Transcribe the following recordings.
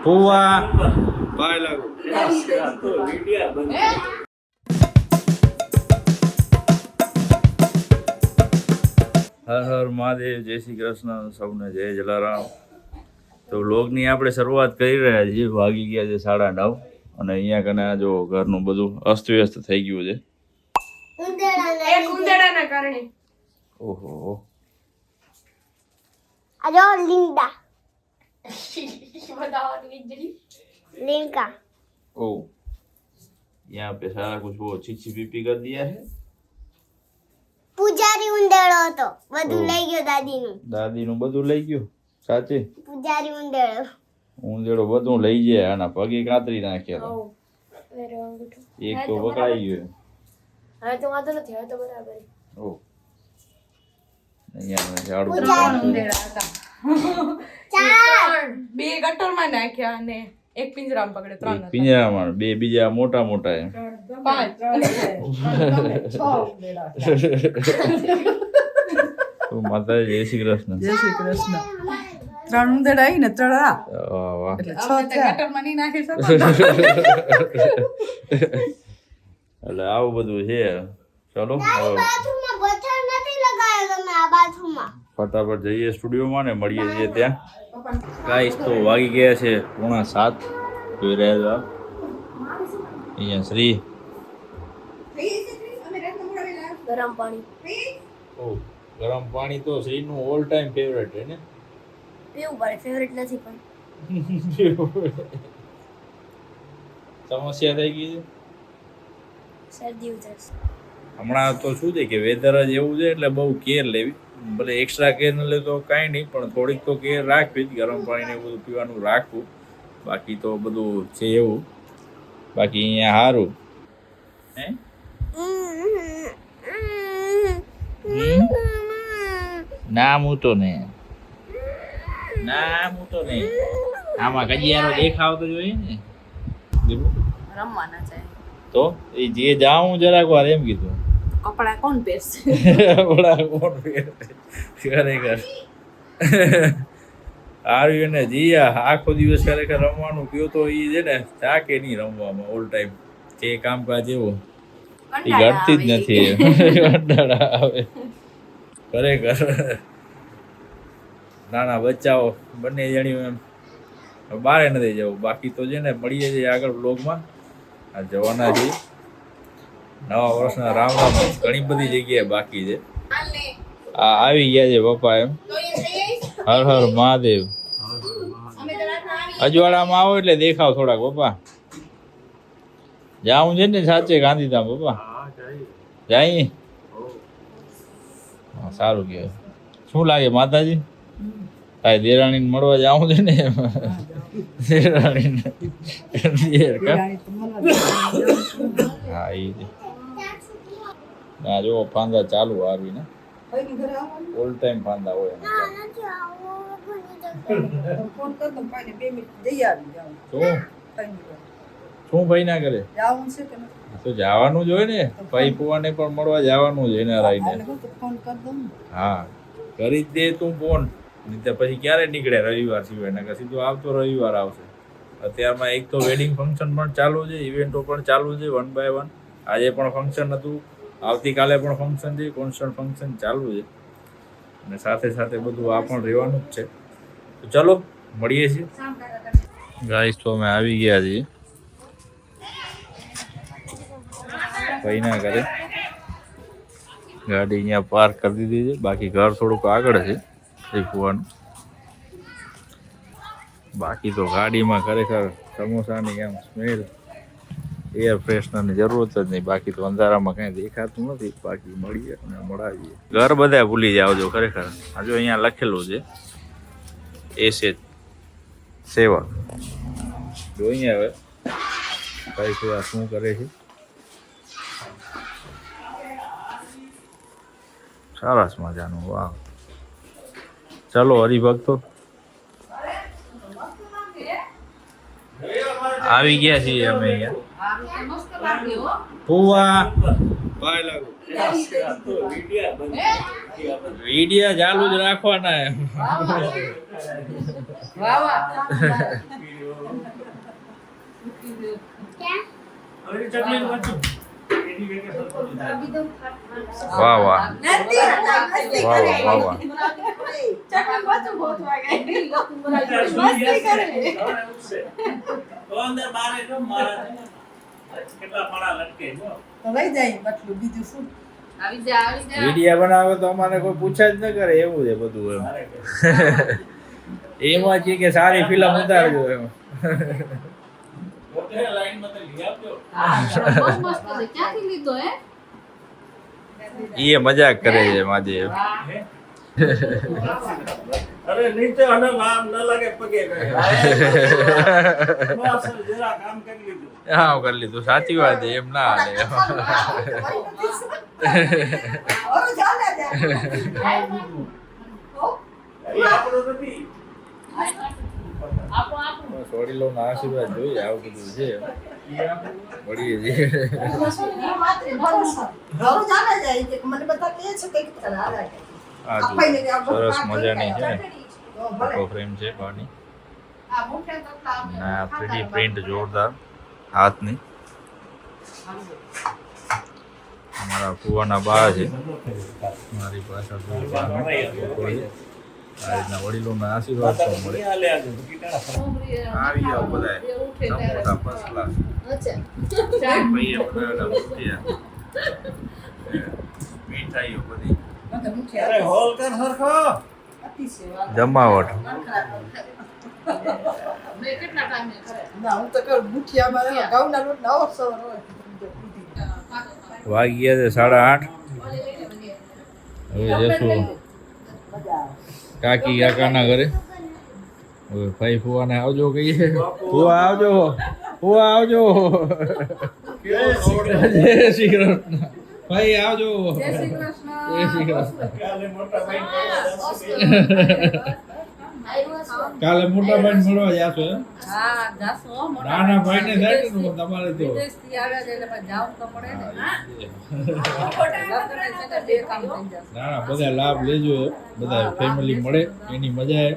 ફુવા બાય લાગુ હર હર મહાદેવ, જય શ્રી કૃષ્ણ, સૌને જય જલારામ. તો વ્લોગની આપણે શરૂઆત કરી રહ્યા છીએ. વાગી ગયા છે 9:30 અને અહીંયા કને જો ઘરનું બધું અસ્તવ્યસ્ત થઈ ગયું છે ઉંદેડાના કારણે. ઓહો अरे लिंडा बताओ लीजिए लिंका ओ यहाँ पे सारा कुछ वो चीची पीपी कर दिया है. પૂજારી ઉંદેડો હતો, બધું ઓહ. લઈ ગયો દાદીનું. દાદીનું બધું લઈ ગયું સાચે. પૂજારી ઉંદેડો ઊંધેડો બધું લઈ જાય આના પગે કાતરી નાખ્યા ઓ વેરો અંગૂઠો. એક તો પકડાઈ ગયો. હવે તો વાંધો નથી, હવે તો બરાબર. ઓ અહીંયા ઝાડુ પૂજારી ઉંદેડા હતા. ચાર બે ગટરમાં નાખ્યા અને એક પિંજરામાં પકડે, ત્રણ એક હતા. પિંજરામાં બે બીજા મોટા મોટા એમ. પાંચ. તો માતા જય શ્રી કૃષ્ણ. જય શ્રી કૃષ્ણ. 3 ઉંદરડા આવી ને 3 આ વાહ વાહ. એટલે 6 આપણે તો થયા. ગટરમાં નહીં નાખી શકો. એટલે આવું બધું છે. ચલો હવે બાથરૂમમાં બથર નથી લગાવ્યો તમે આ બાથરૂમમાં. ફટાફટ જઈએ સ્ટુડિયોમાં ને મળીએ છીએ ત્યાં. ગાઈસ તો વાગી ગયા છે 6:45. જોઈ રહ્યા છો આપ. અહીંયા શ્રી ગરમ પાણી ઓ ગરમ પાણી તો શ્રીનું ઓલ ટાઈમ ફેવરેટ છે ને. પીવું પડે, ફેવરેટ નથી પણ સમસ્યા થઈ ગઈ છે શરદી ઉધરસ. હમણાં તો શું છે કે વેધર જ એવું છે એટલે બહુ કેર લેવી. ભલે એક્સ્ટ્રા કેર ન લે તો કાંઈ નહીં, પણ થોડીક તો કેર રાખવી જ. ગરમ પાણી ને બધું પીવાનું રાખવું. બાકી તો બધું છે એવું. બાકી અહીંયા સારું હે. ના હું તો નહીં, ના હું તો નહીં. આમાં કજિયારો દેખાવ તો જોઈએ ને. રમવાના છે તો એ જે જાઉં જરાક વાર એમ કીધું. કપડા કોણ પહેરશે? કપડા કોણ પહેરે ખરેખર. આર્યું ને જીયા આખો દિવસ ખરેખર રમવાનું કયો તો એ છે ને ચાકે નહીં રમવામાં ઓલ ટાઈમ. જે કામકાજ એવો એ ઘટતી જ નથી. કંટાળા આવે ખરેખર. નાના બચ્ચાઓ બંને જણ્યું એમ બારે નથી જવું. બાકી તો છે ને મળીએ છીએ આગળ બ્લોગમાં. આ જવાના છીએ નવા વર્ષના રામ રામ. ઘણી બધી જગ્યાએ બાકી છે. આ આવી ગયા છે પપ્પા એમ. હર હર મહાદેવ. અજવાળામાં આવો એટલે દેખાવ થોડાક પપ્પા. જાવું છે ને સાચે ગાંધીધામ પપ્પા? જાય સારું કહેવાય. શું લાગે માતાજી? આ દેરાણીને મળવા જાવું છે ને. દેરાણીને હા એ છે. ના જો ફાંદા ચાલુ આવી ને ઓલ ટાઈમ ફાંદા હોય. ફોન કર દઉં, પાણી 2 મિનિટ જઈ આવી જાઉં. શું ભાઈ ના કરે જાવું છે કે નથી? તો જવાનું જ હોય ને. ભાઈ પુવાને પણ મળવા જવાનું જ એના આને રાઈને. કહું તો ફોન કર દઉં ને. હા કરી જ દે તું ફોન. નહીં તો પછી ક્યારે નીકળે રવિવાર સિવાય. ને સીધું આવતો રવિવાર આવશે. અત્યારમાં એક તો વેડિંગ ફંક્શન પણ ચાલુ છે, ઇવેન્ટો પણ ચાલુ છે 1 by 1. આજે પણ ફંક્શન હતું, આવતીકાલે પણ ફંક્શન છે, કોન્સર્ટ ફંક્શન ચાલુ છે. અને સાથે સાથે બધું આ પણ રહેવાનું જ છે. તો ચલો મળીએ છીએ. ગાઈસ તો અમે આવી ગયા છીએ ભાઈના ઘરે. ગાડી અહીંયા પાર્ક કરી દીધી છે. બાકી ઘર થોડુંક આગળ છે ફુવાનું. બાકી તો ગાડીમાં ખરેખર સમોસાની એમ સ્મેલ, એર ફ્રેશનરની જરૂરત જ નહીં. બાકી તો અંધારામાં કાંઈ દેખાતું નથી. બાકી મળીએ અને મળાવીએ. ઘર બધા ભૂલી જાવજો ખરેખર. હજુ અહીંયા લખેલું છે એસે સેવા. જોઈએ હવે ભાઈ સેવા શું કરે છે. સરસ મજાનું. વાહ. ચલો હરિભક્તો આવી ગયા છીએ અમે અહીંયા. ફુવા ભાઈ લાગુ વિડિયા ચાલુ જ રાખવાના એમ વાહ વાહ વાહ વાહ નથી વાહ વાહ વાહ ચકલી પાછું ગોતવા ગઈ મસ્તી કરે તો લઈ જાય બટલું બીજું શું આવી જા વિડિયા બનાવે તો અમારે કોઈ પૂછા જ ન કરે એવું છે બધું એમ એમાં છે કે સારી ફિલ્મ ઉતારજો એમ ક્યાંથી લીધો હે એ મજાક કરે છે માજે અરે નીચે અને આમ ન લાગે પગે બસ જરા કામ કરી લીધું હા કરી લીધું સાચી વાત છે એમ ના હાલે ઓર ચાલે છે એ આપણો નથી સોડી લો ના આશીર્વાદ જોઈએ આવું બધું છે મળીએ છીએ ઘરો ચાલે જાય કે મને બધા કહે છે કઈક કરાવે આ જો સરસ મજાની છે ફોટો ફ્રેમ છે બાની ના 3D પ્રિન્ટ જોરદાર હાથની અમારા ફુવાના બા છે મારી પાછળ આ રીતના વડીલોના આશીર્વાદ પણ મળે આવી જાઓ બધા મોટા ફર્સ્ટ ક્લાસ ભાઈએ બનાવેલા મૂર્તિયા મીઠાઈઓ બધી અરે હોલ કર સરખો જમાવટ કેટલા ટાઈમે કરે ના હું તો કર મુઠિયા મારે ઘઉંના લોટ ના ઓછો હોય વાગી ગયા છે 8:30 હવે જશું કાકી કાકાના ઘરે હવે ભાઈ ફુવાને આવજો કહીએ ફુવા આવજો જય શ્રી કૃષ્ણ ભાઈ આવજો જય શ્રી કૃષ્ણ જય શ્રી કૃષ્ણ કાલે મોટા ભાઈ કાલે મોટા ભાઈ મળવા જાશો એમ હા જાસો મોટા નાના ભાઈને થાય કે તમારે તો વિદેશથી આવે છે એટલે પછી જાવું તો પડે ને લગ્ન છે ને બે કામ થઈ જશે ના બધા લાભ લેજો બધા ફેમિલી મળે એની મજા આવે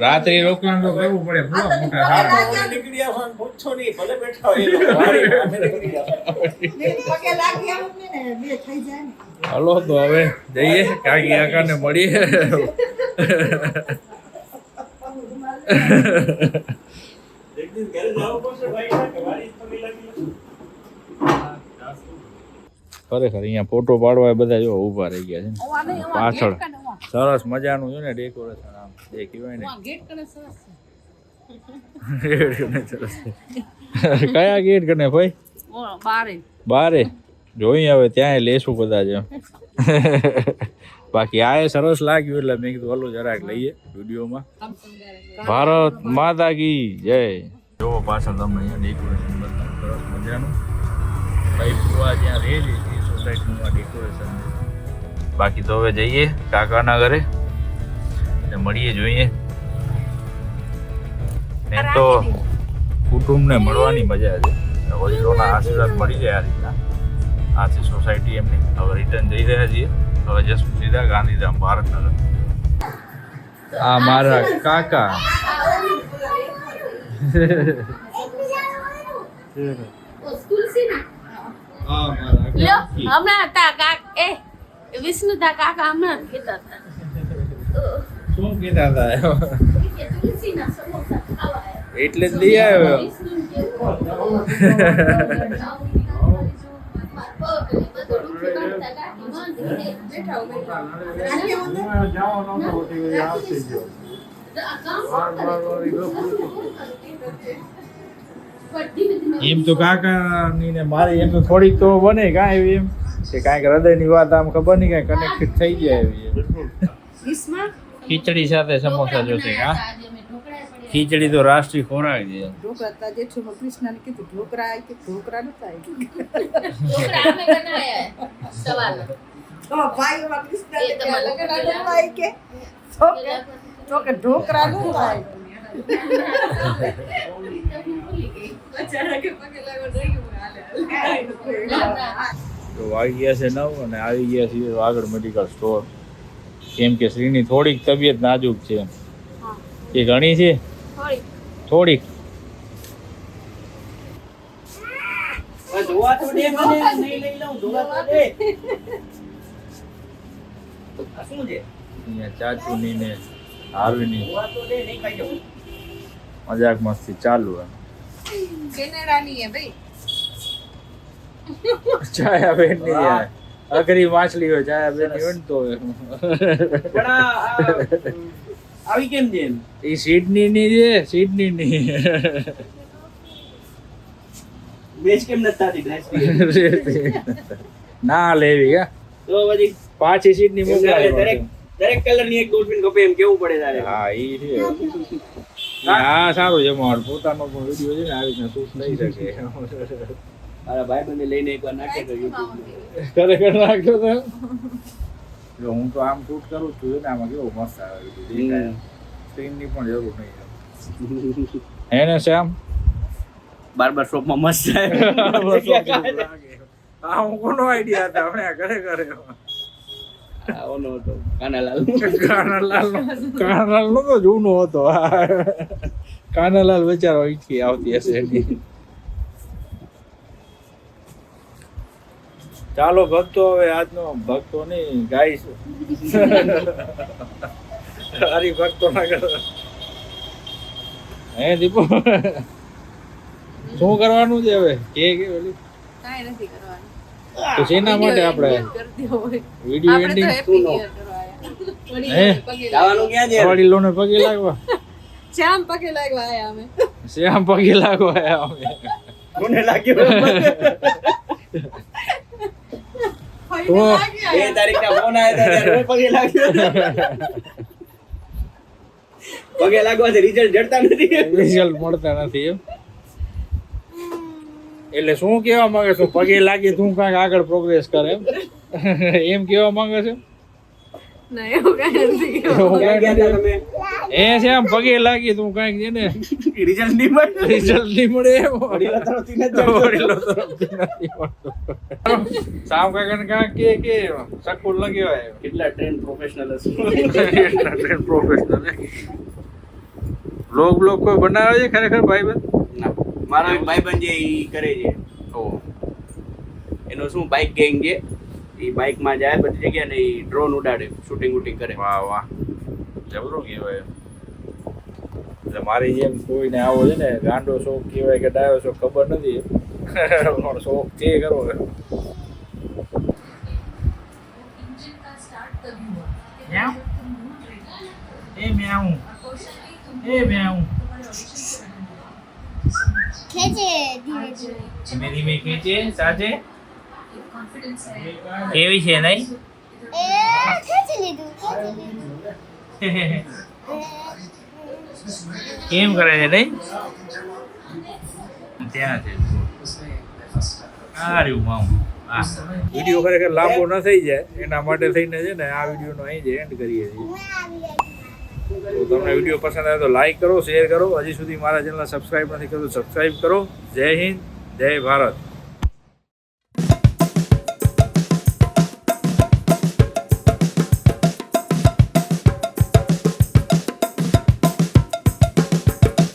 રાત્રે રોકવાનું તો કરવું પડે પૂરા મોટા સારા નીકળી આવશો ને પૂછો નહીં ભલે બેઠા હોય એ લોકો વાડી સામે નીકળી આવશો પગે લાગી આવું ને બે થઈ જાય ને હાલો તો હવે જઈએ કાકી કાકાને મળીએ એક દિન ઘરે જવું પડશે ભાઈ કે વાડી તો નહીં લાગી ખરેખર અહીંયા ફોટો પાડવા એ બધા જો ઊભા રહી ગયા છે ને. પાછળ સરસ મજાનું છે ને ડેકોરેશન આમ જે કહેવાય ને ગેટ કરે સરસ સરસ કયા ગેટ કને ભાઈ ઓ બારે બારે જોઈ હવે ત્યાં લેશું બધા જ બાકી આ એ સરસ લાગ્યું એટલે મેં કીધું હલો જરાક લઈએ વિડીયોમાં ભારત માતા કી જય જોવો પાછળ તમને અહીંયા ડેકોરેશન બધા સરસ મજાનું ભાઈ ફુવા જ્યાં રહે છે એ સોસાયટીનું આ ડેકોરેશન છે બાકી તો હવે જઈએ કાકાના ઘરે ને મળીએ જોઈએ એમ તો કુટુંબને મળવાની મજા છે વડીલોના આશીર્વાદ મળી જાય આ રીતના આ છે સોસાયટી એમની હવે રિટર્ન જઈ રહ્યા છીએ હવે જશું સીધા ગાંધીધામ ભારતનગર આ મારા કાકા આ મારા લ્યો કાકી. હમણાં તા કાક એ વિષ્ણુ તા કાકા હમણાં કહેતા હતા શું કહેતા હતા કે તુલસીના સમોસા ખાવા એટલે જ લઈ આવ્યો એમ તો કાકાની ને મારી એમ તો થોડીક તો બને કાંઈ એવી એમ કે કાંઈક હૃદયની વાત આમ ખબર નહીં કાંઈ કનેક્ટેડ થઈ જાય એવી ઈસમાં ખીચડી સાથે સમોસા જોશે હા ખીચડી તો રાષ્ટ્રીય ખોરાક છે ઢોકળા તા જેઠું કૃષ્ણને કીધું ઢોકળા આવી કે ઢોકળા નતા આવી તો ભાઈ એમાં કૃષ્ણને એ તમારે કે લગન આવી કે તો કે ઢોકળા નતા આવી બચારા કે પગે લાગો રહી ગયું હાલે તો વાગી ગયા છે 9 અને આવી ગયા છીએ આગળ મેડિકલ સ્ટોર. કેમ કે શ્રીની થોડીક તબિયત નાજુક છે. એ ઘણી છે થોડીક. જોવા તો દે મને, નહીં લઈ લઉં, જોવા તો દે. આ શું છે? અહીંયા ચાચુની ને હાર્વીની જોવા તો દે, નહીં ખાઈ જાઉં. મજાક મસ્તી ચાલુ હે. કેનેડાની હે ભાઈ. ચાયા બેન ની યાર અઘરી માછલી હોય ચાયા બેન ની હોય ને તો પણ આવી કેમ છે એમ? એ સિડની ની છે સિડની ની બેચ કેમ નથી થતી ડ્રેસ ના લેવી કે તો પછી પાછી સિડની મોકલાવી દરેક કલર ની એક ડોલ્ફિન ગપે એમ કેવું પડે તારે. હા ઈ છે હા સારું છે મારો પોતાનો પણ વિડિયો છે ને આવી રીતના શૂટ થઈ શકે મારા ભાઈબંધને લઈને એકવાર નાખે તો YouTube ખરેખર નાખજો તો જો હું તો આમ શૂટ કરું છું ને આમાં કેવું મસ્ત આવે દેખાય સ્ક્રીન ની પણ જરૂર નહીં હે ને શ્યામ બાર્બર શોપમાં મસ્ત થાય. હા હું કોનો આઈડિયા હતા હમણાં ઘરે ઘરે ઓનો હતો કાનાલાલ. કાનાલાલ નો તો જૂનો હતો કાનાલાલ બચારો ઈટકી આવતી હશે એની. ચાલો ભક્તો હવે આજનો ભક્તો નહીં ગાઈશું હરિભક્તો ના કરો હે દીપો શું કરવાનું છે હવે કે ઓલી કાંઈ નથી કરવાનું. તો શેના માટે આપણે કરતી હોય. વિડિયો આપણે તો એન્ડિંગ happy new year કરવા આયા. હે? પગે જવાનું ક્યાં છે? વડીલોને પગે લાગવા શ્યામ પગે લાગવા આયા અમે. શ્યામ પગે લાગવા આયા અમે કોને લાગ્યો? તો 2 તારીખના ફોન આવ્યો ત્યારે હું પગે લાગ્યો. પગે લાગવાથી રિઝલ્ટ જડતા નથી. રિઝલ્ટ મળતા નથી એમ એટલે શું કહેવા માંગે છો પગે લાગી તું કાંઈક આગળ પ્રોગ્રેસ કરે એમ કહેવા માંગે છે ના એવું કાંઈ નથી. એવું ક્યાં કાંઈ ગયા હતા નથી. તમે? એ છે આમ પગે લાગી તું કાંઈક છે ને રિઝલ્ટ નહીં મળે. રિઝલ્ટ નહીં મળે એમ વડીલો તરફથી નથી જડતો. વડીલો તરફથી નથી મળતો. સામ કાકાને કાંઈક કે સકુલ લગ્યો હોય કેટલા ટ્રેન પ્રોફેશનલ હશે. પ્રોફેશનલ બ્લોગ કોઈ બનાવે છે ખરેખર ભાઈબંધ ના, મારો એક ભાઈબંધ છે ઈ કરે છે. એનો શું બાઇક ગેંગ છે. ઈ બાઇક માં જાય બધી જગ્યાએ ને ઈ ડ્રોન ઉડાડે, શૂટિંગ કરે. વાહ વાહ જબરો કહેવાય એટલે મારી જેમ કોઈને આવો છે ને ગાંડો શોખ કહેવાય કે ડાયો શોખ ખબર નથી પણ શોખ છે કરો ખેંચે ધીરે ધીરે. ધીમે ધીમે ખેંચે સાજે કેવી છે નહીં ખેંચી લીધું. કેમ કરે છે નહીં ત્યાં છે આ રહ્યું માઉં વિડીયો ખરેખર લાંબો ન થઈ જાય એના માટે થઈને છે ને આ વિડીયોનો અહીં જ એન્ડ કરીએ છીએ તો તમને વિડીયો પસંદ આવે તો લાઈક કરો શેર કરો હજી સુધી મારા ચેનલ સબસ્ક્રાઈબ નથી કર્યું સબસ્ક્રાઈબ કરો જય હિન્દ જય ભારત